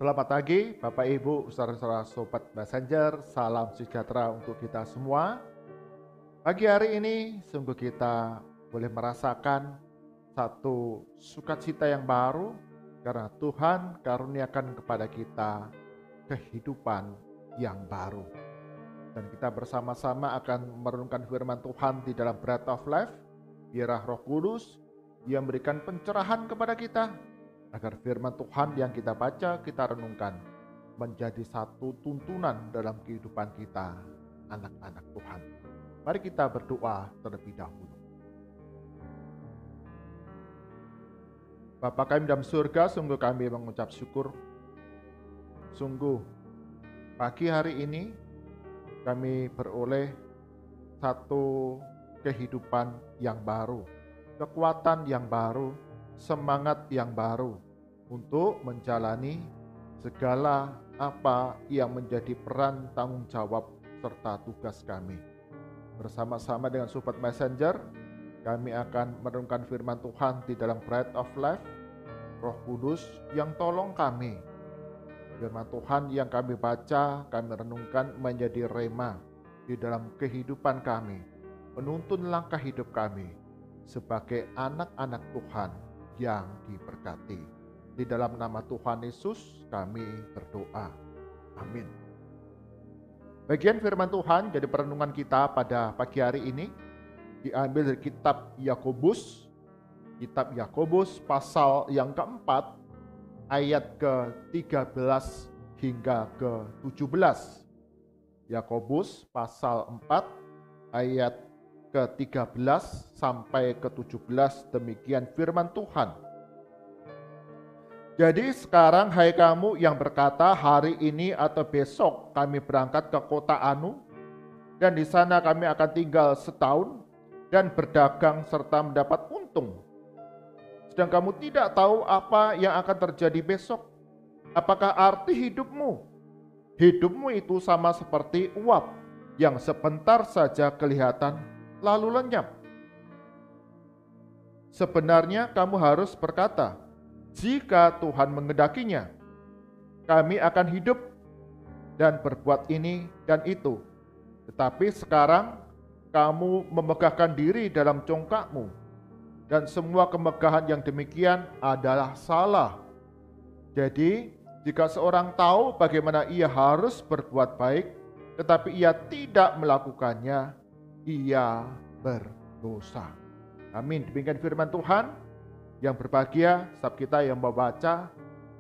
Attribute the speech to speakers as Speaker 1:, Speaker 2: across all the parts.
Speaker 1: Selamat pagi Bapak Ibu, saudara-saudara Sobat Messenger, salam sejahtera untuk kita semua. Pagi hari ini sungguh kita boleh merasakan satu sukacita yang baru karena Tuhan karuniakan kepada kita kehidupan yang baru. Dan kita bersama-sama akan merenungkan firman Tuhan di dalam Bread of Life, biarlah Roh Kudus yang memberikan pencerahan kepada kita, agar firman Tuhan yang kita baca, kita renungkan, menjadi satu tuntunan dalam kehidupan kita, anak-anak Tuhan. Mari kita berdoa terlebih dahulu. Bapa kami dalam surga, sungguh kami mengucap syukur. Sungguh, pagi hari ini kami beroleh satu kehidupan yang baru, kekuatan yang baru, semangat yang baru untuk menjalani segala apa yang menjadi peran tanggung jawab serta tugas kami. Bersama-sama dengan Sobat Messenger, kami akan merenungkan firman Tuhan di dalam Bread of Life. Roh Kudus yang tolong kami. Firman Tuhan yang kami baca, kami renungkan menjadi rema di dalam kehidupan kami, menuntun langkah hidup kami sebagai anak-anak Tuhan yang diberkati. Di dalam nama Tuhan Yesus kami berdoa. Amin. Bagian firman Tuhan jadi perenungan kita pada pagi hari ini diambil dari kitab Yakobus. Kitab Yakobus pasal yang keempat ayat ke-13 hingga ke-17. Yakobus pasal 4 ayat ke-13 sampai ke-17, demikian firman Tuhan. Jadi sekarang hai kamu yang berkata hari ini atau besok kami berangkat ke kota Anu dan di sana kami akan tinggal setahun dan berdagang serta mendapat untung. Sedang kamu tidak tahu apa yang akan terjadi besok. Apakah arti hidupmu? Hidupmu itu sama seperti uap yang sebentar saja kelihatan lalu lenyap. Sebenarnya kamu harus berkata, jika Tuhan mengendakinya, kami akan hidup dan berbuat ini dan itu. Tetapi sekarang kamu memegahkan diri dalam congkakmu, dan semua kemegahan yang demikian adalah salah. Jadi, jika seorang tahu bagaimana ia harus berbuat baik, tetapi ia tidak melakukannya, ia berdosa. Amin. Demikian firman Tuhan. Yang berbahagia setiap kita yang membaca,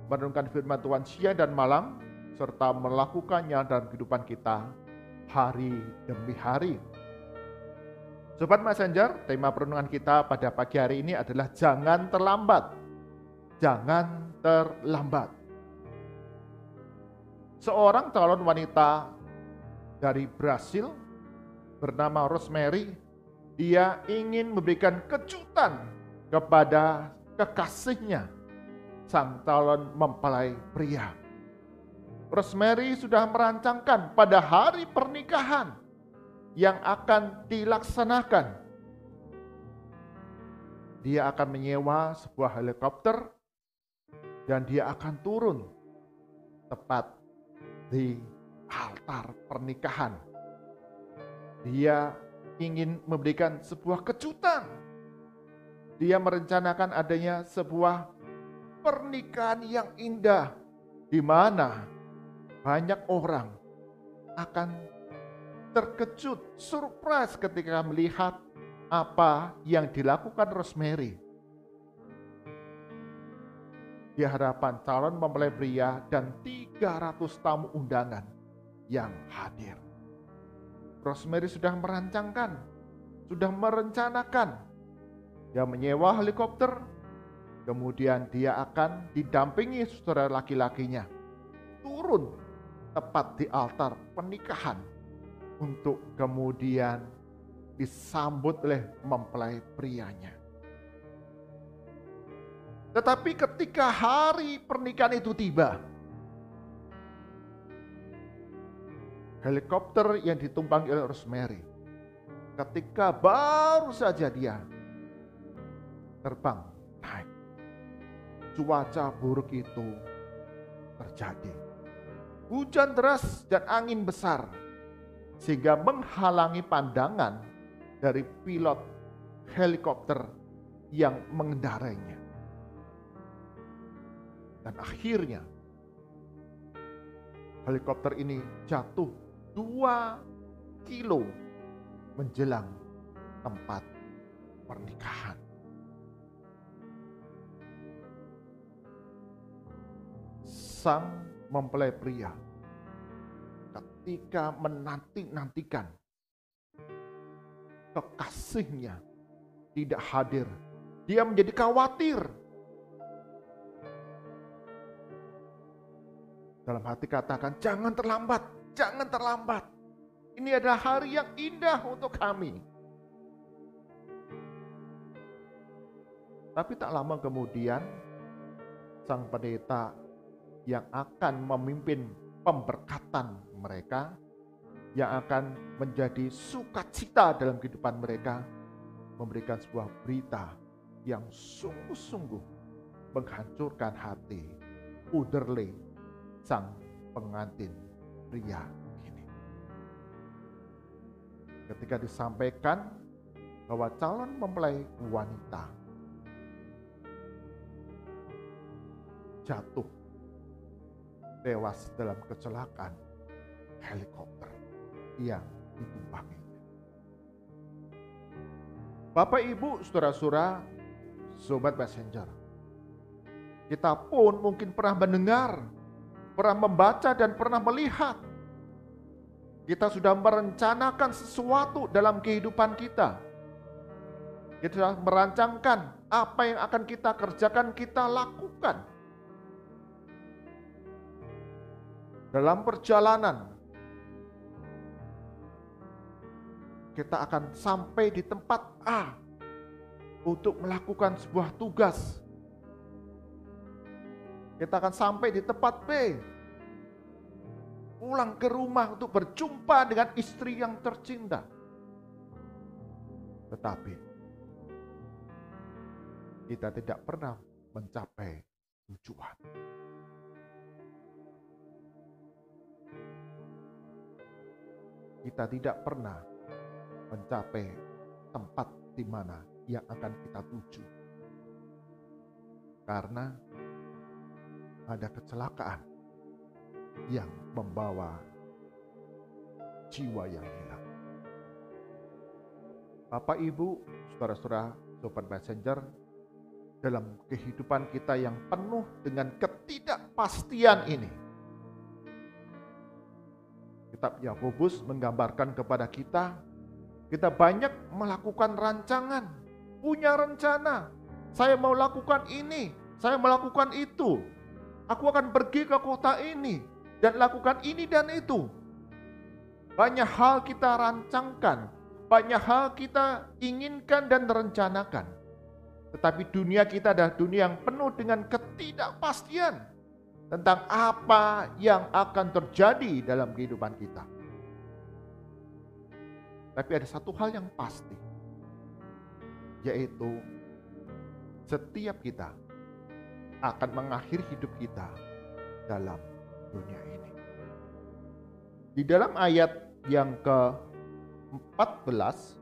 Speaker 1: merenungkan firman Tuhan siang dan malam, serta melakukannya dalam kehidupan kita hari demi hari. Sobat Messenger, tema perenungan kita pada pagi hari ini adalah jangan terlambat. Jangan terlambat. Seorang calon wanita dari Brasil bernama Rosemary, dia ingin memberikan kejutan kepada kekasihnya, sang calon mempelai pria. Rosemary sudah merancangkan pada hari pernikahan yang akan dilaksanakan. Dia akan menyewa sebuah helikopter dan dia akan turun tepat di altar pernikahan. Dia ingin memberikan sebuah kejutan. Dia merencanakan adanya sebuah pernikahan yang indah, di mana banyak orang akan terkejut, surprise ketika melihat apa yang dilakukan Rosemary di hadapan calon mempelai pria dan 300 tamu undangan yang hadir. Rosemary sudah merancangkan, sudah merencanakan. Dia menyewa helikopter, kemudian dia akan didampingi saudara laki-lakinya turun tepat di altar pernikahan untuk kemudian disambut oleh mempelai prianya. Tetapi ketika hari pernikahan itu tiba, helikopter yang ditumpangi oleh Rosemary, ketika baru saja dia terbang naik, cuaca buruk itu terjadi. Hujan deras dan angin besar sehingga menghalangi pandangan dari pilot helikopter yang mengendarainya. Dan akhirnya helikopter ini jatuh 2 kilo menjelang tempat pernikahan. Sang mempelai pria ketika menanti-nantikan kekasihnya tidak hadir, dia menjadi khawatir. Dalam hati katakan, jangan terlambat, jangan terlambat. Ini adalah hari yang indah untuk kami. Tapi tak lama kemudian, sang pendeta yang akan memimpin pemberkatan mereka, yang akan menjadi sukacita dalam kehidupan mereka, memberikan sebuah berita yang sungguh-sungguh menghancurkan hati Uderle, sang pengantin pria ini. Ketika disampaikan bahwa calon mempelai wanita jatuh tewas dalam kecelakaan helikopter yang ditumpanginya. Bapak, Ibu, saudara-saudara, sobat messenger, kita pun mungkin pernah mendengar, pernah membaca dan pernah melihat. Kita sudah merencanakan sesuatu dalam kehidupan kita. Kita sudah merancangkan apa yang akan kita kerjakan, kita lakukan. Dalam perjalanan, kita akan sampai di tempat A untuk melakukan sebuah tugas. Kita akan sampai di tempat B, pulang ke rumah untuk berjumpa dengan istri yang tercinta. Tetapi kita tidak pernah mencapai tujuan. Kita tidak pernah mencapai tempat di mana yang akan kita tuju. Karena ada kecelakaan yang membawa jiwa yang hilang. Bapak, Ibu, saudara-saudara, sobat messenger, dalam kehidupan kita yang penuh dengan ketidakpastian ini, Kitab Yakobus menggambarkan kepada kita banyak melakukan rancangan, punya rencana. Saya mau lakukan ini, saya melakukan itu. Aku akan pergi ke kota ini dan lakukan ini dan itu. Banyak hal kita rancangkan, banyak hal kita inginkan dan rencanakan. Tetapi dunia kita adalah dunia yang penuh dengan ketidakpastian tentang apa yang akan terjadi dalam kehidupan kita. Tapi ada satu hal yang pasti, yaitu setiap kita akan mengakhiri hidup kita dalam dunia ini. Di dalam ayat yang ke-14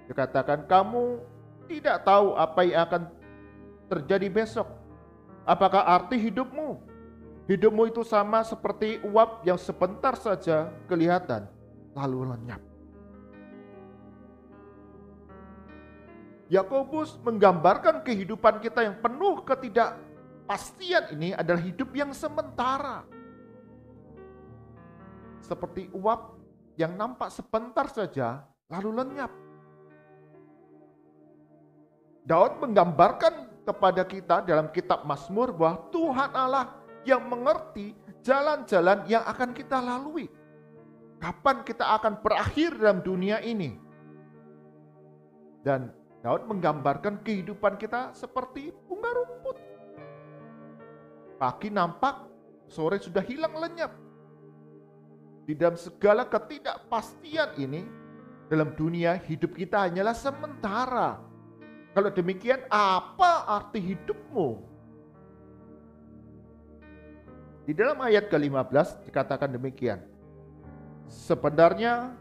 Speaker 1: dikatakan, kamu tidak tahu apa yang akan terjadi besok. Apakah arti hidupmu? Hidupmu itu sama seperti uap yang sebentar saja kelihatan, lalu lenyap. Yakobus menggambarkan kehidupan kita yang penuh ketidakpastian ini adalah hidup yang sementara. Seperti uap yang nampak sebentar saja, lalu lenyap. Daud menggambarkan kepada kita dalam kitab Mazmur bahwa Tuhan Allah yang mengerti jalan-jalan yang akan kita lalui. Kapan kita akan berakhir dalam dunia ini. Dan Daud menggambarkan kehidupan kita seperti bunga rumput. Pagi nampak, sore sudah hilang lenyap. Di dalam segala ketidakpastian ini, dalam dunia hidup kita hanyalah sementara. Kalau demikian, apa arti hidupmu? Di dalam ayat ke-15 dikatakan demikian. Sebenarnya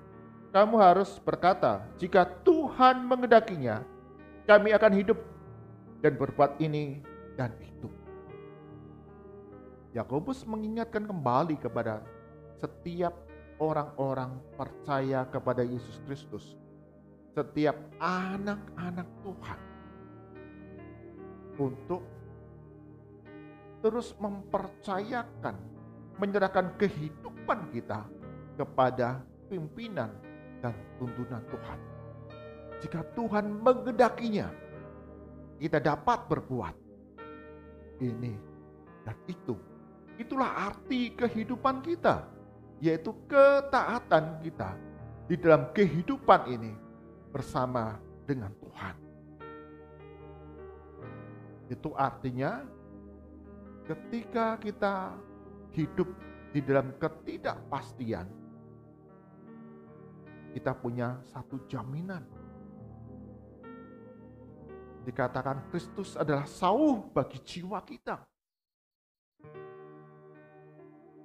Speaker 1: kamu harus berkata, jika Tuhan mengendakinya, kami akan hidup dan berbuat ini dan itu. Yakobus mengingatkan kembali kepada setiap orang-orang percaya kepada Yesus Kristus, setiap anak-anak Tuhan, untuk terus mempercayakan, menyerahkan kehidupan kita kepada pimpinan dan tuntunan Tuhan. Jika Tuhan mengendakinya, kita dapat berbuat ini dan itu. Itulah arti kehidupan kita, yaitu ketaatan kita di dalam kehidupan ini bersama dengan Tuhan. Itu artinya ketika kita hidup di dalam ketidakpastian, kita punya satu jaminan. Dikatakan Kristus adalah sauh bagi jiwa kita.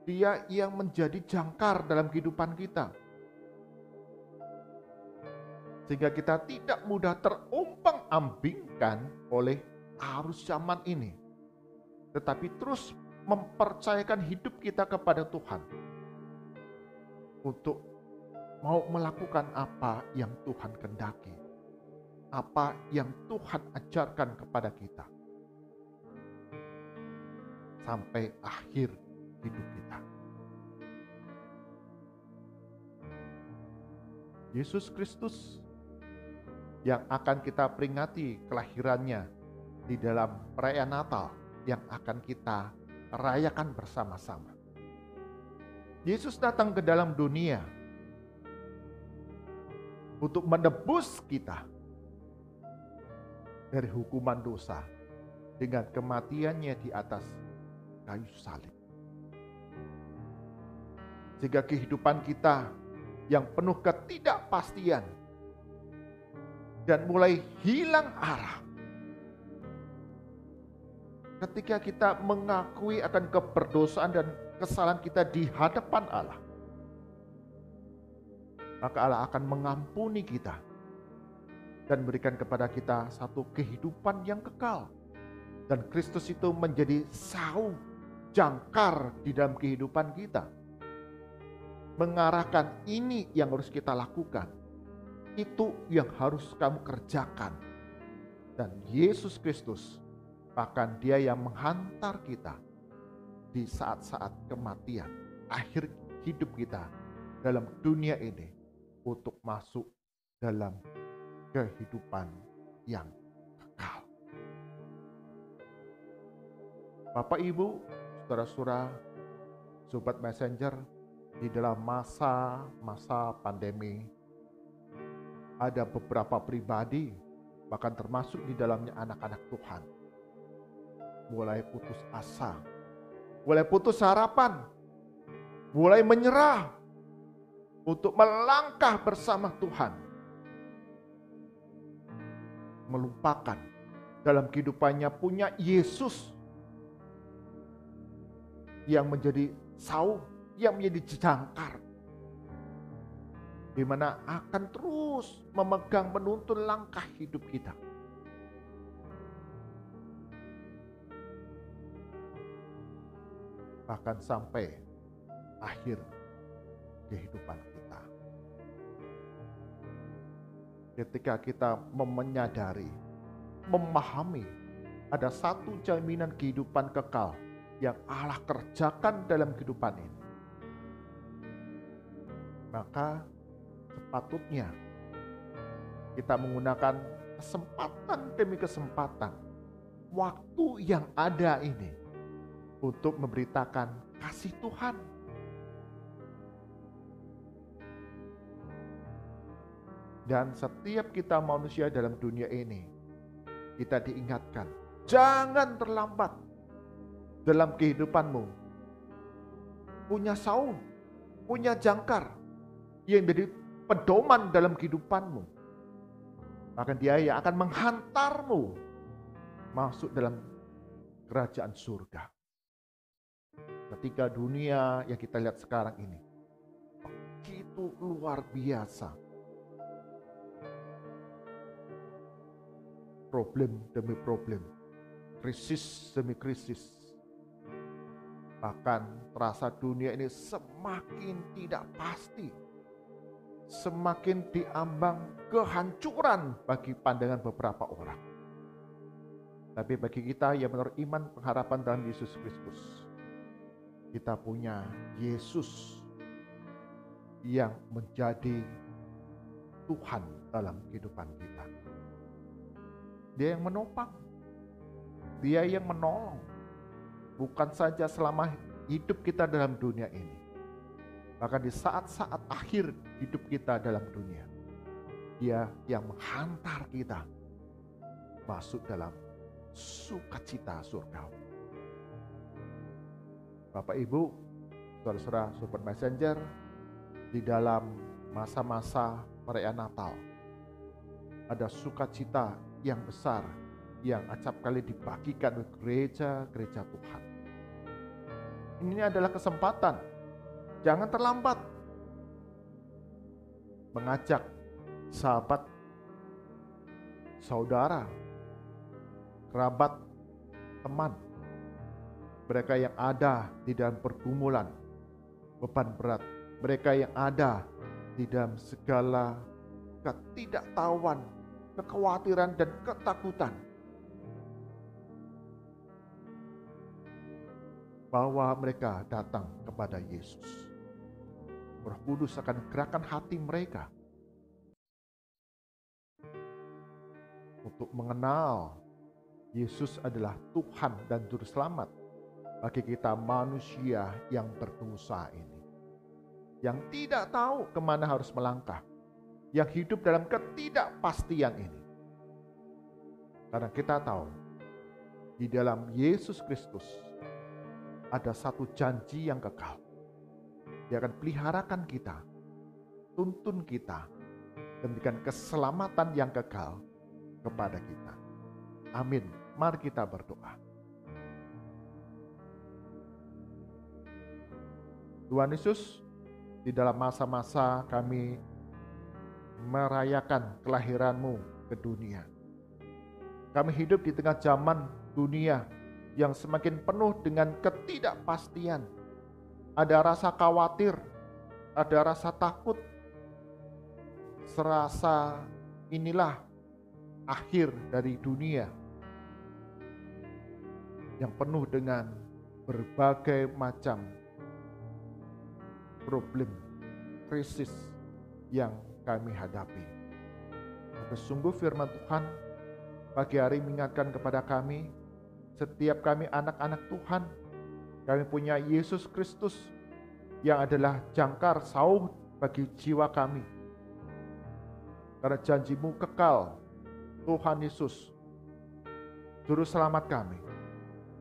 Speaker 1: Dia yang menjadi jangkar dalam kehidupan kita, sehingga kita tidak mudah terombang-ambingkan oleh arus zaman ini, tetapi terus mempercayakan hidup kita kepada Tuhan untuk mau melakukan apa yang Tuhan kehendaki, apa yang Tuhan ajarkan kepada kita sampai akhir hidup kita. Yesus Kristus yang akan kita peringati kelahirannya di dalam perayaan Natal yang akan kita rayakan bersama-sama. Yesus datang ke dalam dunia untuk menebus kita dari hukuman dosa dengan kematiannya di atas kayu salib. Sehingga kehidupan kita yang penuh ketidakpastian dan mulai hilang arah ketika kita mengakui akan keberdosaan dan kesalahan kita di hadapan Allah, maka Allah akan mengampuni kita dan berikan kepada kita satu kehidupan yang kekal. Dan Kristus itu menjadi sauh jangkar di dalam kehidupan kita, mengarahkan ini yang harus kita lakukan, itu yang harus kamu kerjakan. Dan Yesus Kristus bahkan Dia yang menghantar kita di saat-saat kematian, akhir hidup kita dalam dunia ini, untuk masuk dalam kehidupan yang kekal. Bapak, Ibu, saudara-saudara, sobat messenger, di dalam masa pandemi, ada beberapa pribadi, bahkan termasuk di dalamnya anak-anak Tuhan, mulai putus asa, mulai putus harapan, mulai menyerah untuk melangkah bersama Tuhan, melupakan dalam kehidupannya punya Yesus yang menjadi sauh, yang menjadi jangkar, di mana akan terus memegang menuntun langkah hidup kita. Bahkan sampai akhir kehidupan kita. Ketika kita menyadari, memahami ada satu jaminan kehidupan kekal yang Allah kerjakan dalam kehidupan ini, maka sepatutnya kita menggunakan kesempatan demi kesempatan waktu yang ada ini untuk memberitakan kasih Tuhan. Dan setiap kita manusia dalam dunia ini, kita diingatkan, jangan terlambat dalam kehidupanmu. Punya sauh, punya jangkar yang menjadi pedoman dalam kehidupanmu. Maka Dia yang akan menghantarmu masuk dalam kerajaan surga. Ketika dunia yang kita lihat sekarang ini begitu luar biasa, problem demi problem, krisis demi krisis, bahkan terasa dunia ini semakin tidak pasti, semakin diambang kehancuran bagi pandangan beberapa orang. Tapi bagi kita yang menurut iman pengharapan dalam Yesus Kristus, kita punya Yesus yang menjadi Tuhan dalam kehidupan kita. Dia yang menopang, Dia yang menolong, bukan saja selama hidup kita dalam dunia ini, bahkan di saat-saat akhir hidup kita dalam dunia, Dia yang menghantar kita masuk dalam sukacita surgawi. Bapak Ibu, saudara-saudara Sobat Messenger, di dalam masa-masa perayaan Natal ada sukacita yang besar yang acap kali dibagikan oleh gereja-gereja Tuhan. Ini adalah kesempatan, jangan terlambat mengajak sahabat, saudara, kerabat, teman, mereka yang ada di dalam pergumulan, beban berat, mereka yang ada di dalam segala ketidaktahuan, kekhawatiran dan ketakutan, bahwa mereka datang kepada Yesus. Roh Kudus akan gerakan hati mereka untuk mengenal Yesus adalah Tuhan dan Juru Selamat bagi kita manusia yang berdosa ini, yang tidak tahu kemana harus melangkah, yang hidup dalam ketidakpastian ini. Karena kita tahu di dalam Yesus Kristus ada satu janji yang kekal. Dia akan peliharakan kita, tuntun kita, dan berikan keselamatan yang kekal kepada kita. Amin. Mari kita berdoa. Tuhan Yesus, di dalam masa-masa kami merayakan kelahiran-Mu ke dunia, kami hidup di tengah zaman dunia yang semakin penuh dengan ketidakpastian. Ada rasa khawatir, ada rasa takut, serasa inilah akhir dari dunia yang penuh dengan berbagai macam problem, krisis yang kami hadapi. Tapi sungguh firman Tuhan pagi hari mengingatkan kepada kami, setiap kami anak-anak Tuhan, kami punya Yesus Kristus yang adalah jangkar sauh bagi jiwa kami. Karena janji-Mu kekal, Tuhan Yesus, Juru Selamat kami,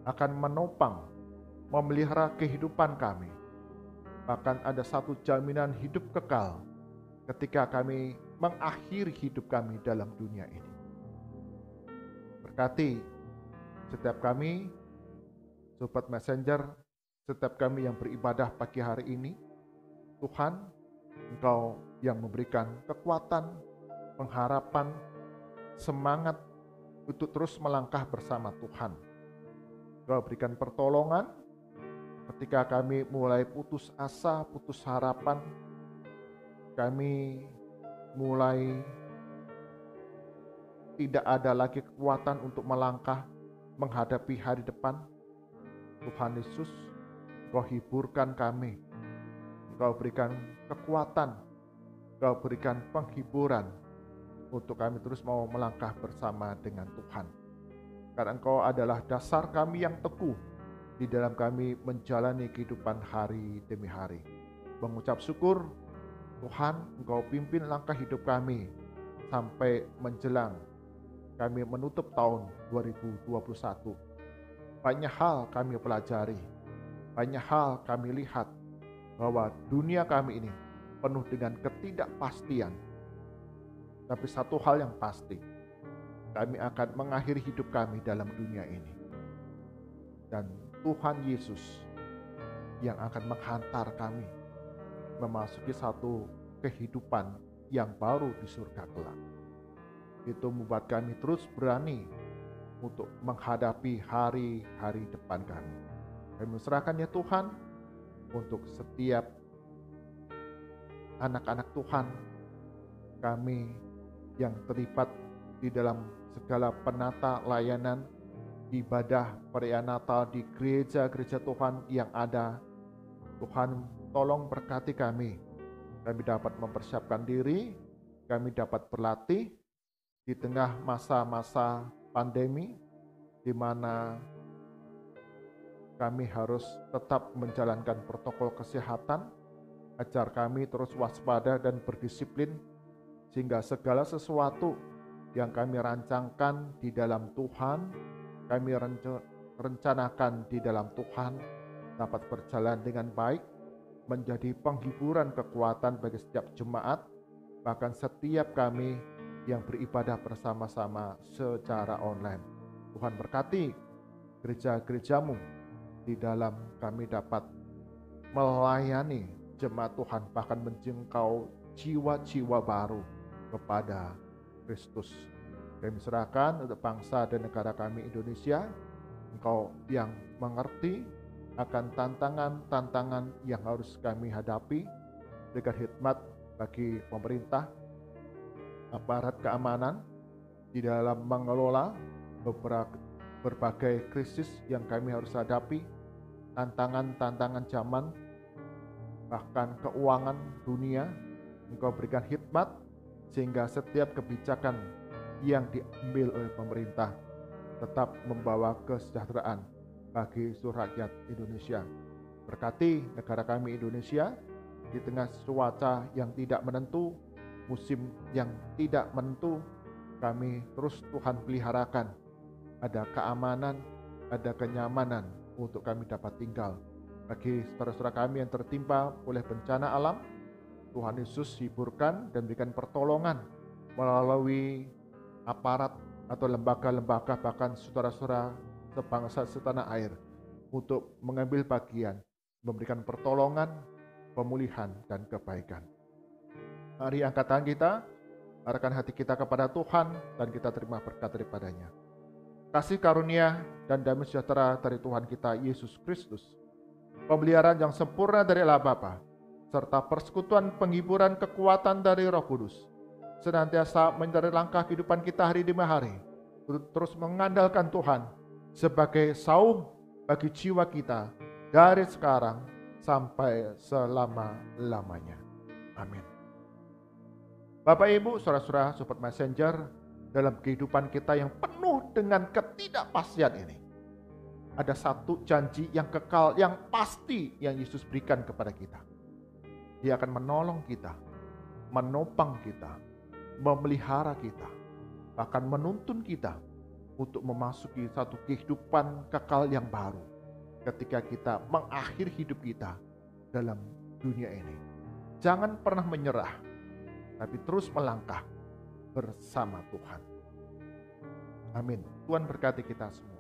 Speaker 1: akan menopang, memelihara kehidupan kami. Bahkan ada satu jaminan hidup kekal ketika kami mengakhiri hidup kami dalam dunia ini. Berkati setiap kami, Sobat Messenger, setiap kami yang beribadah pagi hari ini. Tuhan, Engkau yang memberikan kekuatan, pengharapan, semangat untuk terus melangkah bersama Tuhan. Engkau berikan pertolongan ketika kami mulai putus asa, putus harapan, kami mulai tidak ada lagi kekuatan untuk melangkah menghadapi hari depan. Tuhan Yesus, Engkau hiburkan kami, Engkau berikan kekuatan, Engkau berikan penghiburan untuk kami terus mau melangkah bersama dengan Tuhan. Karena Engkau adalah dasar kami yang teguh di dalam kami menjalani kehidupan hari demi hari. Mengucap syukur, Tuhan, Engkau pimpin langkah hidup kami sampai menjelang kami menutup tahun 2021. Banyak hal kami pelajari, banyak hal kami lihat bahwa dunia kami ini penuh dengan ketidakpastian. Tapi satu hal yang pasti, kami akan mengakhiri hidup kami dalam dunia ini. Dan Tuhan Yesus yang akan menghantar kami memasuki satu kehidupan yang baru di surga kelak. Itu membuat kami terus berani untuk menghadapi hari-hari depan kami. Kami serahkan ya Tuhan untuk setiap anak-anak Tuhan kami yang terlibat di dalam segala penata layanan ibadah perayaan Natal di gereja-gereja Tuhan yang ada. Tuhan tolong berkati kami. Kami dapat mempersiapkan diri, kami dapat berlatih di tengah masa-masa pandemi di mana kami harus tetap menjalankan protokol kesehatan, ajar kami terus waspada dan berdisiplin, sehingga segala sesuatu yang kami rancangkan di dalam Tuhan, kami rencanakan di dalam Tuhan, dapat berjalan dengan baik, menjadi penghiburan kekuatan bagi setiap jemaat, bahkan setiap kami yang beribadah bersama-sama secara online. Tuhan berkati gereja-gerejamu, di dalam kami dapat melayani jemaat Tuhan, bahkan menjangkau jiwa-jiwa baru kepada Kristus. Kami serahkan untuk bangsa dan negara kami Indonesia, Engkau yang mengerti akan tantangan-tantangan yang harus kami hadapi, berikan hikmat bagi pemerintah, aparat keamanan di dalam mengelola berbagai krisis yang kami harus hadapi, tantangan-tantangan zaman, bahkan keuangan dunia. Engkau berikan hikmat sehingga setiap kebijakan yang diambil oleh pemerintah tetap membawa kesejahteraan bagi seluruh rakyat Indonesia. Berkati negara kami Indonesia di tengah cuaca yang tidak menentu, musim yang tidak menentu, kami terus Tuhan peliharakan. Ada keamanan, ada kenyamanan untuk kami dapat tinggal. Bagi saudara-saudara kami yang tertimpa oleh bencana alam, Tuhan Yesus hiburkan dan berikan pertolongan melalui aparat atau lembaga-lembaga, bahkan saudara-saudara sebangsa setanah air, untuk mengambil bagian, memberikan pertolongan, pemulihan, dan kebaikan. Mari angkat tangan kita, arahkan hati kita kepada Tuhan, dan kita terima berkat daripadanya. Kasih karunia dan damai sejahtera dari Tuhan kita Yesus Kristus, pemeliharaan yang sempurna dari Allah Bapa, serta persekutuan penghiburan kekuatan dari Roh Kudus, senantiasa menyertai langkah kehidupan kita hari demi hari, untuk terus mengandalkan Tuhan sebagai saum bagi jiwa kita dari sekarang sampai selama-lamanya. Amin. Bapak Ibu, saudara-saudara, sobat messenger, dalam kehidupan kita yang penuh dengan ketidakpastian ini, ada satu janji yang kekal, yang pasti yang Yesus berikan kepada kita. Dia akan menolong kita, menopang kita, memelihara kita, bahkan menuntun kita untuk memasuki satu kehidupan kekal yang baru ketika kita mengakhiri hidup kita dalam dunia ini. Jangan pernah menyerah, tapi terus melangkah bersama Tuhan. Amin. Tuhan berkati kita semua.